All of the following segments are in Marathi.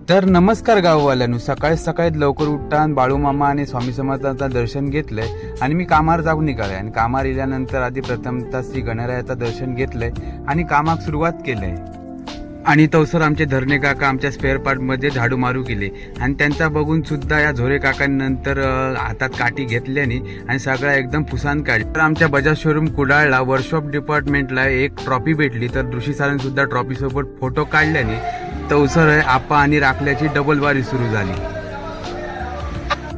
तर नमस्कार गाववाल्यांनो, सकाळी सकाळी लवकर उठतान बाळूमामा आणि स्वामी समर्थांचं दर्शन घेतलंय आणि मी कामावर जाऊन निघालोय आणि कामावर इल्यानंतर आधी प्रथमतः श्री गणरायाचं दर्शन घेतलंय आणि कामाक सुरुवात केलंय. आणि तवसर आमचे धरणे काका आमच्या स्पेअर पार्ट मध्ये झाडू मारू केले आणि त्यांचा बघून सुद्धा या झोरे काकांनंतर हातात काठी घेतल्याने आणि सगळा एकदम फुसान काढली. तर आमच्या बजाज शोरूम कुडाळला वर्कशॉप डिपार्टमेंटला एक ट्रॉफी भेटली. तर दृष्टी सारंग सुद्धा ट्रॉफी सोबत फोटो काढल्याने तवसर आपा आणि राखल्याची डबल बारी सुरू झाली.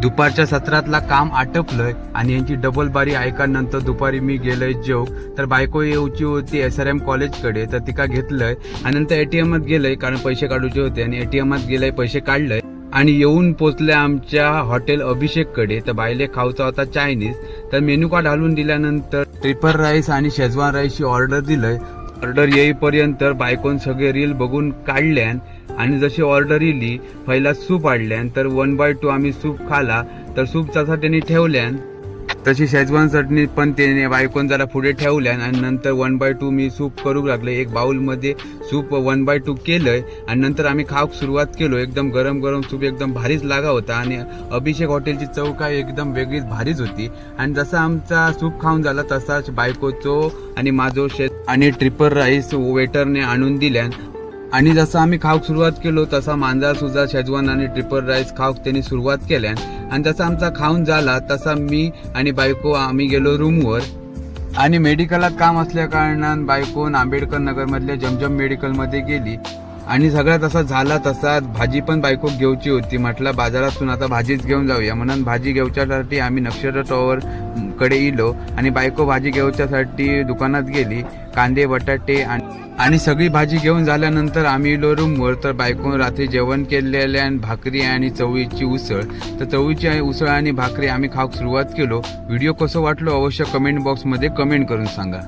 दुपारच्या सत्रातला काम आटपलंय आणि यांची डबल बारी ऐकानंतर दुपारी मी गेलोय जेव. तर बायको येऊची होती SRM कॉलेजकडे, तर तिका घेतलंय आणि नंतर ATM गेलंय कारण पैसे काढूचे होते आणि ATM गेलंय, पैसे काढलंय आणि येऊन पोचले आमच्या हॉटेल अभिषेककडे. तर बायले खाऊचा होता चायनीज. तर मेनू कार्ड घालून दिल्यानंतर ट्रिपल राईस आणि शेजवान राईसची ऑर्डर दिलंय. ऑर्डर येईपर्यंत बायकोन सगळे रील बघून काढल्यान आणि जशी ऑर्डर इली पहिला सूप आणल्यान. तर 1/2 आम्ही सूप खाला. तर सूप तसा त्यांनी ठेवल्यान, तशी शेजवान चटणी पण त्याने बायकोन जरा पुढे ठेवल्यान आणि नंतर 1/2 मी सूप करू लागले. एक बाउल मध्ये सूप 1/2 केलंय आणि नंतर आम्ही खाऊक सुरुवात केलो. एकदम गरम गरम सूप एकदम भारीच लागा होता आणि अभिषेक हॉटेलची चव काय एकदम वेगळीच भारीच होती. आणि जसा आमचा सूप खाऊन झाला तसाच बायकोचो आणि माझो आणि ट्रिपल राईस वेटरने आणून दिल्यान. आणि जसं आम्ही खाऊक सुरुवात केलो तसा मांजा सुद्धा शेजवान आणि ट्रिपल राईस खाऊक त्यांनी सुरुवात केल्यान. आणि जसा आमचा खाऊन झाला तसा मी आणि बायको आम्ही गेलो रूमवर. आणि मेडिकलात काम असल्या कारणान बायकोन आंबेडकर नगर मधल्या जमजम मेडिकल मध्ये गेली. आणि सगळा तसा झाला तसा भाजी पण बायको घेऊची होती. म्हटलं बाजारातून आता भाजीच घेऊन जाऊया म्हणून भाजी घेऊच्यासाठी आम्ही नक्षत्र टॉवर कडे इलो आणि बायको भाजी घेऊच्यासाठी दुकानात गेली. कांदे बटाटे आणि सगळी भाजी घेऊन झाल्यानंतर आम्ही इलो रूमवर. तर बायकोन रात्री जेवण केलेल्या भाकरी आणि चवळीची उसळ. तर चवळीची उसळ आणि भाकरी आम्ही खाऊक सुरुवात केलो. व्हिडिओ कसं वाटलो अवश्य कमेंट बॉक्स मध्ये कमेंट करून सांगा.